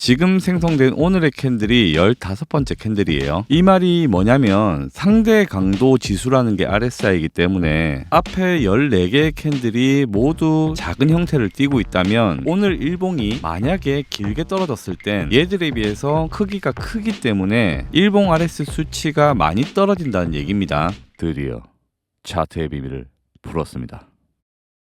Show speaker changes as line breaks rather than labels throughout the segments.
지금 생성된 오늘의 캔들이 15번째 캔들이에요. 이 말이 뭐냐면 상대 강도 지수라는 게 RSI이기 때문에 앞에 14개의 캔들이 모두 작은 형태를 띠고 있다면 오늘 일봉이 만약에 길게 떨어졌을 땐 얘들에 비해서 크기가 크기 때문에 일봉 RS 수치가 많이 떨어진다는 얘기입니다. 드디어 차트의 비밀을 풀었습니다.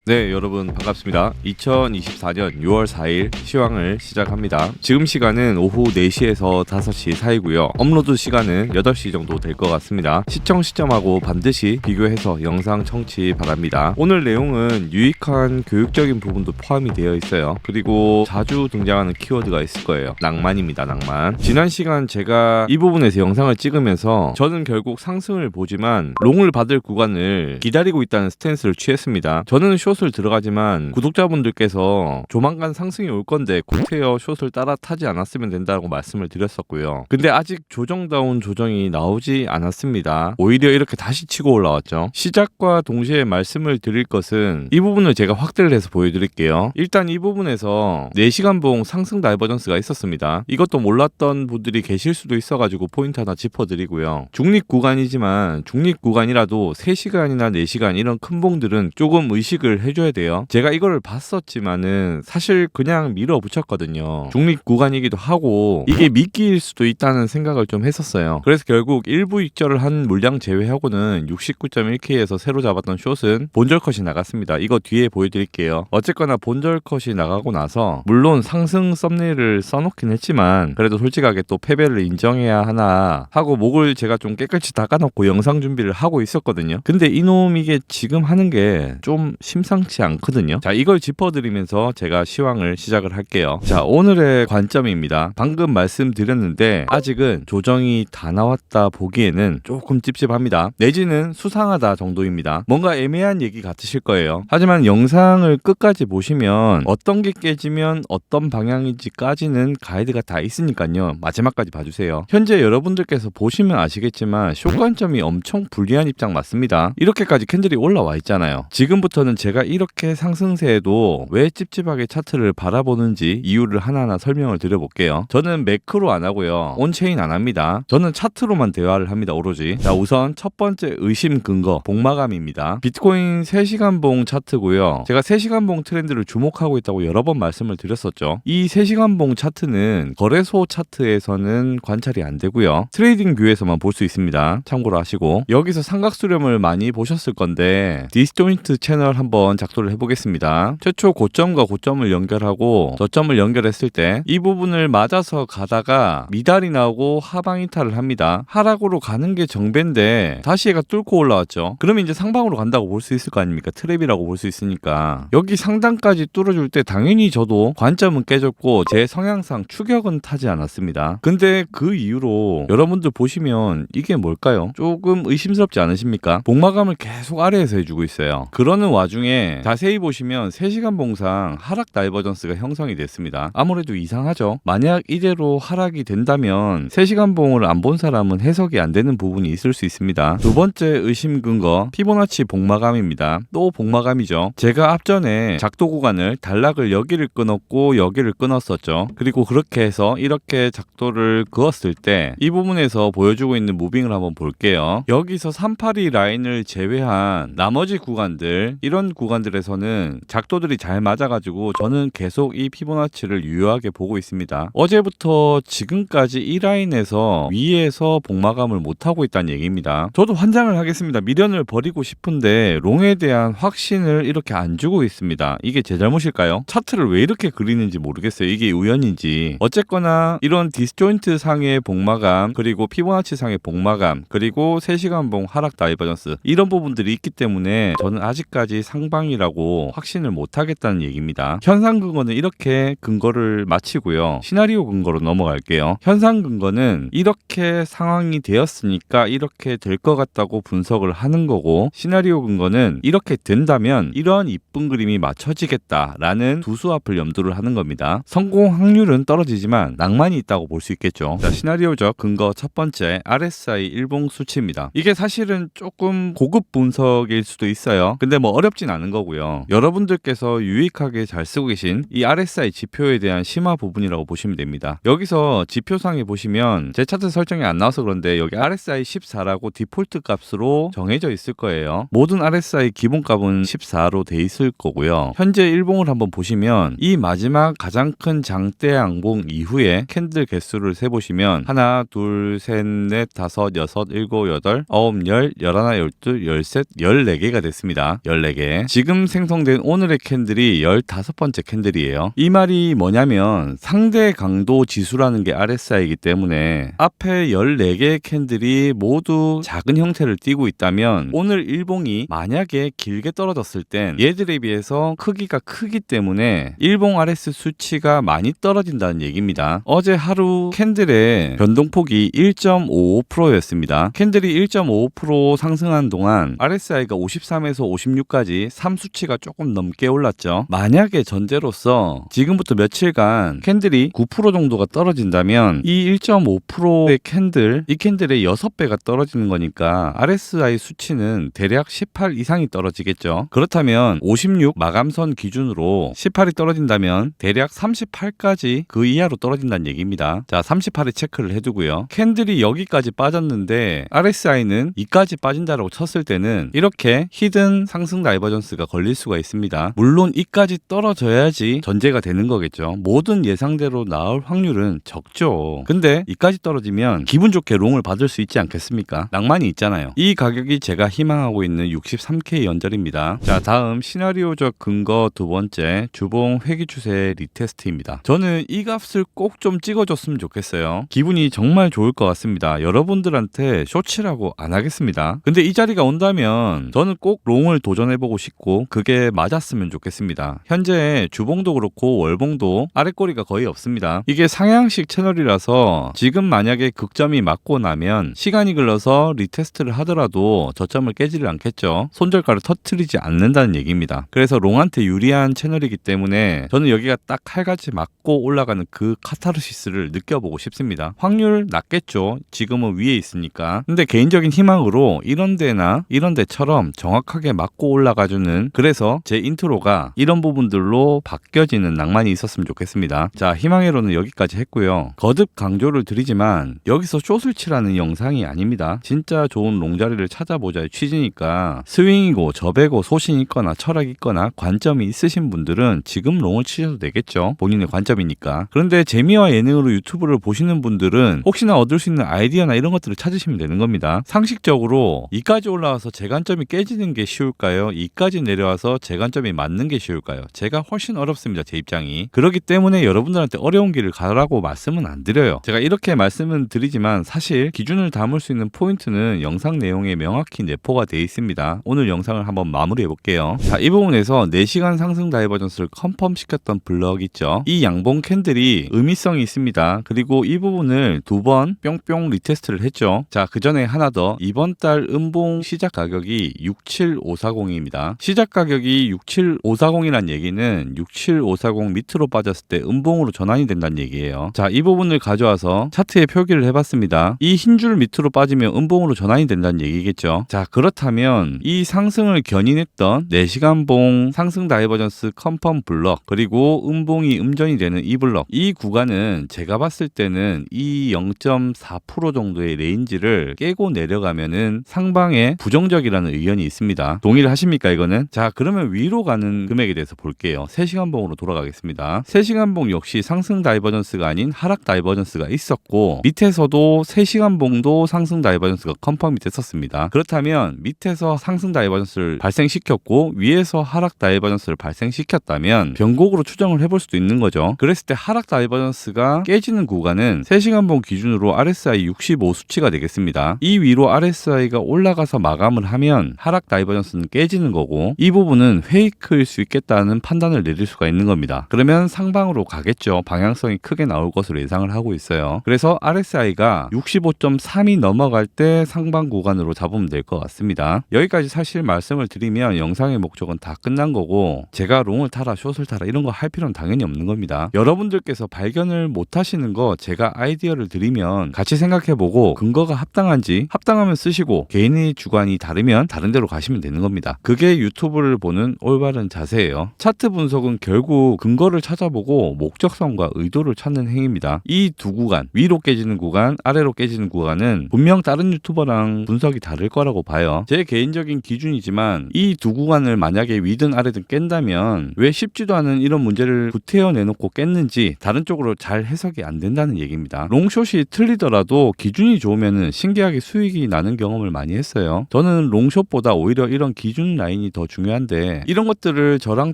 네, 여러분 반갑습니다. 2024년 6월 4일 시황을 시작합니다. 지금 시간은 오후 4시에서 5시 사이고요. 업로드 시간은 8시 정도 될 것 같습니다. 시청 시점하고 반드시 비교해서 영상 청취 바랍니다. 오늘 내용은 유익한 교육적인 부분도 포함이 되어 있어요. 그리고 자주 등장하는 키워드가 있을 거예요. 낭만입니다. 낭만. 지난 시간 제가 이 부분에서 영상을 찍으면서 저는 결국 상승을 보지만 롱을 받을 구간을 기다리고 있다는 스탠스를 취했습니다. 저는 숏을 들어가지만 구독자분들께서 조만간 상승이 올 건데 굿헤어 숏을 따라 타지 않았으면 된다고 말씀을 드렸었고요. 근데 아직 조정다운 조정이 나오지 않았습니다. 오히려 이렇게 다시 치고 올라왔죠. 시작과 동시에 말씀을 드릴 것은 이 부분을 제가 확대를 해서 보여드릴게요. 일단 이 부분에서 4시간 봉 상승 다이버전스가 있었습니다. 이것도 몰랐던 분들이 계실 수도 있어가지고 포인트 하나 짚어드리고요. 중립 구간이지만 중립 구간이라도 3시간이나 4시간 이런 큰 봉들은 조금 의식을 해줘야 돼요. 제가 이거를 봤었지만은 사실 그냥 밀어붙였거든요. 중립 구간이기도 하고 이게 미끼일 수도 있다는 생각을 좀 했었어요. 그래서 결국 일부 익절을 한 물량 제외하고는 69.1K에서 새로 잡았던 숏은 본절 컷이 나갔습니다. 이거 뒤에 보여드릴게요. 어쨌거나 본절 컷이 나가고 나서 물론 상승 썸네일을 써놓긴 했지만 그래도 솔직하게 또 패배를 인정해야 하나 하고 목을 제가 좀 깨끗이 닦아놓고 영상 준비를 하고 있었거든요. 근데 이놈 이게 지금 하는 게 좀 심상치 않거든요. 자, 이걸 짚어드리면서 제가 시황을 시작을 할게요. 자, 오늘의 관점입니다. 방금 말씀드렸는데 아직은 조정이 다 나왔다 보기에는 조금 찝찝합니다. 내지는 수상하다 정도입니다. 뭔가 애매한 얘기 같으실 거예요. 하지만 영상을 끝까지 보시면 어떤 게 깨지면 어떤 방향인지까지는 가이드가 다 있으니까요. 마지막까지 봐주세요. 현재 여러분들께서 보시면 아시겠지만 숏 관점이 엄청 불리한 입장 맞습니다. 이렇게까지 캔들이 올라와 있잖아요. 지금부터는 제가 이렇게 상승세에도 왜 찝찝하게 차트를 바라보는지 이유를 하나하나 설명을 드려볼게요. 저는 매크로 안 하고요. 온체인 안 합니다. 저는 차트로만 대화를 합니다. 오로지. 자, 우선 첫 번째 의심 근거 복마감입니다. 비트코인 3시간 봉 차트고요. 제가 3시간 봉 트렌드를 주목하고 있다고 여러 번 말씀을 드렸었죠. 이 3시간 봉 차트는 거래소 차트에서는 관찰이 안 되고요. 트레이딩 뷰에서만 볼 수 있습니다. 참고로 하시고 여기서 삼각수렴을 많이 보셨을 건데 디스조인트 채널 한번 작도를 해보겠습니다. 최초 고점과 고점을 연결하고 저점을 연결했을 때 이 부분을 맞아서 가다가 미달이 나오고 하방 이탈을 합니다. 하락으로 가는 게 정배인데 다시 얘가 뚫고 올라왔죠. 그러면 이제 상방으로 간다고 볼 수 있을 거 아닙니까? 트랩이라고 볼 수 있으니까 여기 상단까지 뚫어줄 때 당연히 저도 관점은 깨졌고 제 성향상 추격은 타지 않았습니다. 근데 그 이후로 여러분들 보시면 이게 뭘까요? 조금 의심스럽지 않으십니까? 복마감을 계속 아래에서 해주고 있어요. 그러는 와중에 자세히 보시면 3시간 봉상 하락 다이버전스가 형성이 됐습니다. 아무래도 이상하죠. 만약 이대로 하락이 된다면 3시간 봉을 안 본 사람은 해석이 안 되는 부분이 있을 수 있습니다. 두 번째 의심 근거 피보나치 복마감입니다. 또 복마감이죠. 제가 앞전에 작도 구간을 단락을 여기를 끊었고 여기를 끊었었죠. 그리고 그렇게 해서 이렇게 작도를 그었을 때 이 부분에서 보여주고 있는 무빙을 한번 볼게요. 여기서 382 라인을 제외한 나머지 구간들 이런 구간들에서는 작도들이 잘 맞아가지고 저는 계속 이 피보나치를 유효하게 보고 있습니다. 어제부터 지금까지 이 라인에서 위에서 복마감을 못하고 있다는 얘기입니다. 저도 환장을 하겠습니다. 미련을 버리고 싶은데 롱에 대한 확신을 이렇게 안 주고 있습니다. 이게 제 잘못일까요? 차트를 왜 이렇게 그리는지 모르겠어요. 이게 우연인지. 어쨌거나 이런 디스조인트 상의 복마감 그리고 피보나치 상의 복마감 그리고 3시간 봉 하락 다이버전스 이런 부분들이 있기 때문에 저는 아직까지 상방이라고 확신을 못하겠다는 얘기입니다. 현상 근거는 이렇게 근거를 마치고요. 시나리오 근거로 넘어갈게요. 현상 근거는 이렇게 상황이 되었으니까 이렇게 될 것 같다고 분석을 하는 거고 시나리오 근거는 이렇게 된다면 이런 이쁜 그림이 맞춰지겠다라는 두 수합을 염두를 하는 겁니다. 성공 확률은 떨어지지만 낭만이 있다고 볼 수 있겠죠. 자, 시나리오적 근거 첫 번째 RSI 일봉 수치입니다. 이게 사실은 조금 고급 분석일 수도 있어요. 근데 뭐 어렵진 않아요. 가는 거고요. 여러분들께서 유익하게 잘 쓰고 계신 이 RSI 지표에 대한 심화 부분이라고 보시면 됩니다. 여기서 지표상에 보시면 제 차트 설정이 안 나와서 그런데 여기 RSI 14라고 디폴트 값으로 정해져 있을 거예요. 모든 RSI 기본값은 14로 돼 있을 거고요. 현재 일봉을 한번 보시면 이 마지막 가장 큰 장대 양봉 이후에 캔들 개수를 세보시면 하나, 둘, 셋, 넷, 다섯, 여섯, 일곱, 여덟, 아홉, 열, 열하나, 열둘, 열셋, 14개가 됐습니다. 14개. 지금 생성된 오늘의 캔들이 15번째 캔들이에요. 이 말이 뭐냐면 상대 강도 지수라는 게 RSI이기 때문에 앞에 14개의 캔들이 모두 작은 형태를 띠고 있다면 오늘 일봉이 만약에 길게 떨어졌을 땐 얘들에 비해서 크기가 크기 때문에 일봉 RS 수치가 많이 떨어진다는 얘기입니다. 어제 하루 캔들의 변동폭이 1.55%였습니다. 캔들이 1.55% 상승한 동안 RSI가 53에서 56까지 3수치가 조금 넘게 올랐죠. 만약에 전제로서 지금부터 며칠간 캔들이 9% 정도가 떨어진다면 이 1.5%의 캔들, 이 캔들의 6배가 떨어지는 거니까 RSI 수치는 대략 18 이상이 떨어지겠죠. 그렇다면 56 마감선 기준으로 18이 떨어진다면 대략 38까지 그 이하로 떨어진다는 얘기입니다. 자, 38에 체크를 해두고요. 캔들이 여기까지 빠졌는데 RSI는 2까지 빠진다라고 쳤을 때는 이렇게 히든 상승 다이버전스가 걸릴 수가 있습니다. 물론 2까지 떨어져야지 전제가 되는 거겠죠. 모든 예상대로 나올 확률은 적죠. 근데 2까지 떨어지면 기분 좋게 롱을 받을 수 있지 않겠습니까? 낭만이 있잖아요. 이 가격이 제가 희망하고 있는 63K 연절입니다. 자, 다음 시나리오적 근거 두 번째, 주봉 회귀 추세 리테스트입니다. 저는 이 값을 꼭 좀 찍어줬으면 좋겠어요. 기분이 정말 좋을 것 같습니다. 여러분들한테 쇼치라고 안 하겠습니다. 근데 이 자리가 온다면 저는 꼭 롱을 도전해보고 싶고 그게 맞았으면 좋겠습니다. 현재 주봉도 그렇고 월봉도 아랫꼬리가 거의 없습니다. 이게 상향식 채널이라서 지금 만약에 극점이 맞고 나면 시간이 흘러서 리테스트를 하더라도 저점을 깨지를 않겠죠. 손절가를 터트리지 않는다는 얘기입니다. 그래서 롱한테 유리한 채널이기 때문에 저는 여기가 딱 칼같이 맞고 올라가는 그 카타르시스를 느껴보고 싶습니다. 확률 낮겠죠. 지금은 위에 있으니까. 근데 개인적인 희망으로 이런 데나 이런 데처럼 정확하게 맞고 올라가주는, 그래서 제 인트로가 이런 부분들로 바뀌어지는 낭만이 있었으면 좋겠습니다. 자, 희망회로는 여기까지 했고요. 거듭 강조를 드리지만 여기서 숏을 치라는 영상이 아닙니다. 진짜 좋은 롱자리를 찾아보자의 취지니까 스윙이고 저배고 소신 있거나 철학 있거나 관점이 있으신 분들은 지금 롱을 치셔도 되겠죠. 본인의 관점이니까. 그런데 재미와 예능으로 유튜브를 보시는 분들은 혹시나 얻을 수 있는 아이디어나 이런 것들을 찾으시면 되는 겁니다. 상식적으로 2까지 올라와서 제 관점이 깨지는 게 쉬울까요? 2까지 내려와서 제 관점이 맞는 게 쉬울까요? 제가 훨씬 어렵습니다. 제 입장이. 그렇기 때문에 여러분들한테 어려운 길을 가라고 말씀은 안 드려요. 제가 이렇게 말씀은 드리지만 사실 기준을 담을 수 있는 포인트는 영상 내용에 명확히 내포가 되어 있습니다. 오늘 영상을 한번 마무리해 볼게요. 자, 이 부분에서 4시간 상승 다이버전스를 컨펌 시켰던 블럭 있죠. 이 양봉 캔들이 의미성이 있습니다. 그리고 이 부분을 2번 뿅뿅 리테스트를 했죠. 자, 그 전에 하나 더, 이번 달 음봉 시작 가격이 67540입니다. 시작 가격이 67540이란 얘기는 67540 밑으로 빠졌을 때 음봉으로 전환이 된다는 얘기예요. 자, 이 부분을 가져와서 차트에 표기를 해봤습니다. 이 흰 줄 밑으로 빠지면 음봉으로 전환이 된다는 얘기겠죠. 자, 그렇다면 이 상승을 견인했던 4시간봉 상승 다이버전스 컨펌 블럭, 그리고 음봉이 음전이 되는 이 블럭, 이 구간은 제가 봤을 때는 이 0.4% 정도의 레인지를 깨고 내려가면은 상방에 부정적이라는 의견이 있습니다. 동의를 하십니까, 이거는? 자, 그러면 위로 가는 금액에 대해서 볼게요. 3시간봉으로 돌아가겠습니다. 3시간봉 역시 상승 다이버전스가 아닌 하락 다이버전스가 있었고, 밑에서도 3시간봉도 상승 다이버전스가 컨펌이 됐었습니다. 그렇다면 밑에서 상승 다이버전스를 발생시켰고 위에서 하락 다이버전스를 발생시켰다면 변곡으로 추정을 해볼 수도 있는 거죠. 그랬을 때 하락 다이버전스가 깨지는 구간은 3시간봉 기준으로 RSI 65 수치가 되겠습니다. 이 위로 RSI가 올라가서 마감을 하면 하락 다이버전스는 깨지는 거고, 이 부분은 페이크일 수 있겠다는 판단을 내릴 수가 있는 겁니다. 그러면 상방으로 가겠죠. 방향성이 크게 나올 것으로 예상을 하고 있어요. 그래서 RSI가 65.3이 넘어갈 때 상방 구간으로 잡으면 될 것 같습니다. 여기까지 사실 말씀을 드리면 영상의 목적은 다 끝난 거고, 제가 롱을 타라 숏을 타라 이런 거 할 필요는 당연히 없는 겁니다. 여러분들께서 발견을 못 하시는 거 제가 아이디어를 드리면 같이 생각해보고 근거가 합당한지, 합당하면 쓰시고 개인의 주관이 다르면 다른 데로 가시면 되는 겁니다. 그게 유튜브를 보는 올바른 자세예요. 차트 분석은 결국 근거를 찾아보고 목적성과 의도를 찾는 행위입니다. 이 두 구간, 위로 깨지는 구간, 아래로 깨지는 구간은 분명 다른 유튜버랑 분석이 다를 거라고 봐요. 제 개인적인 기준이지만 이 두 구간을 만약에 위든 아래든 깬다면 왜 쉽지도 않은 이런 문제를 구태여 내놓고 깼는지 다른 쪽으로 잘 해석이 안 된다는 얘기입니다. 롱숏이 틀리더라도 기준이 좋으면 신기하게 수익이 나는 경험을 많이 했어요. 저는 롱숏보다 오히려 이런 기준 라인이 더 중요한데 이런 것들을 저랑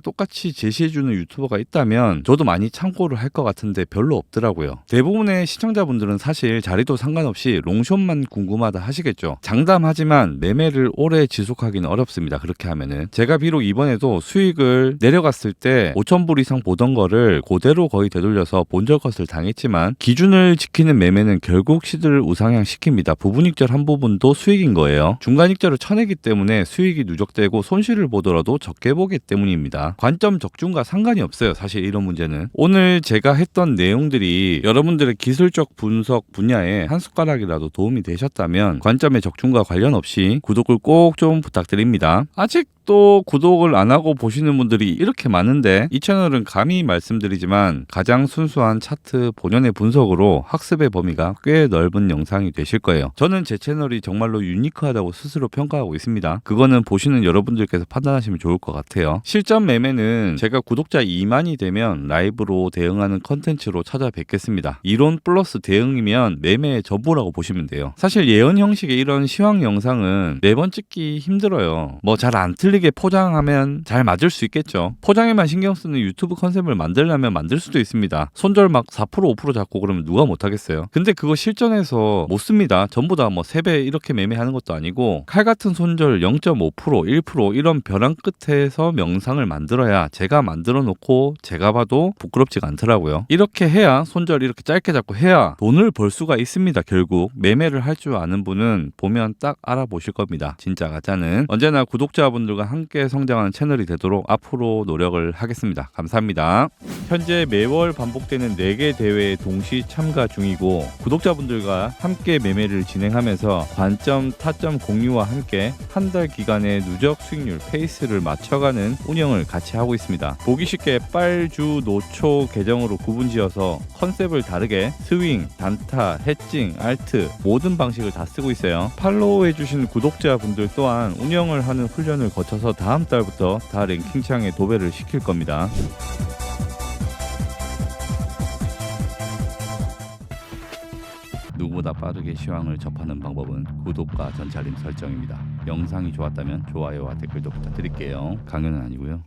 똑같이 제시해주는 유튜버가 있다면 저도 많이 참고를 할 것 같은데 별로 없더라고요. 대부분의 시청자분들은 사실 자리도 상관없이 롱숏만 궁금하다 하시겠죠. 장담하지만 매매를 오래 지속하기는 어렵습니다. 그렇게 하면은 제가 비록 이번에도 수익을 내려갔을 때 5,000불 이상 보던 거를 그대로 거의 되돌려서 본절 컷을 당했지만 기준을 지키는 매매는 결국 시드를 우상향 시킵니다. 부분익절 한 부분도 수익인 거예요. 중간익절을 쳐내기 때문에 수익이 누적되고 손실을 보더라도 적게 보기 때문입니다. 관점 적중과 상관이 없어요. 사실 이런 문제는. 오늘 제가 했던 내용들이 여러분들의 기술적 분석 분야에 한 숟가락이라도 도움이 되셨다면 관점의 적중과 관련 없이 구독을 꼭 좀 부탁드립니다. 아직도 구독을 안 하고 보시는 분들이 이렇게 많은데 이 채널은 감히 말씀드리지만 가장 순수한 차트 본연의 분석으로 학습의 범위가 꽤 넓은 영상이 되실 거예요. 저는 제 채널이 정말로 유니크하다고 스스로 평가하고 있습니다. 그거는 보시는 여러분들께서 판단하시면 좋을 것 같아요. 실전 매매는 제가 구독자 2만이 되면 라이브로 대응하는 컨텐츠로 찾아뵙겠습니다. 이론 플러스 대응이면 매매의 전부라고 보시면 돼요. 사실 예언 형식의 이런 시황 영상은 매번 찍기 힘들어요. 뭐 잘 안 틀리게 포장하면 잘 맞을 수 있겠죠. 포장에만 신경 쓰는 유튜브 컨셉을 만들려면 만들 수도 있습니다. 손절 막 4% 5% 잡고 그러면 누가 못하겠어요. 근데 그거 실전에서 못 씁니다. 전부 다 뭐 3배 이렇게 매매하는 것도 아니고 칼 같은 손절 0.5% 1% 이런 벼랑 끝에서 명상을 만들어야 제가 만들어 놓고 제가 봐도 부끄럽지가 않더라고요. 이렇게 해야 손절 이렇게 짧게 잡고 해야 돈을 벌 수가 있습니다. 결국 매매를 할 줄 아는 분은 보면 딱 알아보실 겁니다. 진짜 가짜는. 언제나 구독자분들과 함께 성장하는 채널이 되도록 앞으로 노력을 하겠습니다. 감사합니다. 현재 매월 반복되는 4개 대회에 동시 참가 중이고 구독자분들과 함께 매매를 진행하면서 관점, 타점 공유와 함께 한 달 기간의 누적 수익률 페이스를 맞춰가는 운영을 같이 하고 있습니다. 보기 쉽게 빨주, 노초 계정으로 구분지어서 컨셉을 다르게 스윙, 단타, 해칭, 알트 모든 방식을 다 쓰고 있어요. 팔로우해주신 구독자분들 또한 운영을 하는 훈련을 거쳐서 다음 달부터 다 랭킹창에 도배를 시킬 겁니다. 누구보다 빠르게 시황을 접하는 방법은 구독과 전차림 설정입니다. 영상이 좋았다면 좋아요와 댓글도 부탁드릴게요. 강연은 아니고요.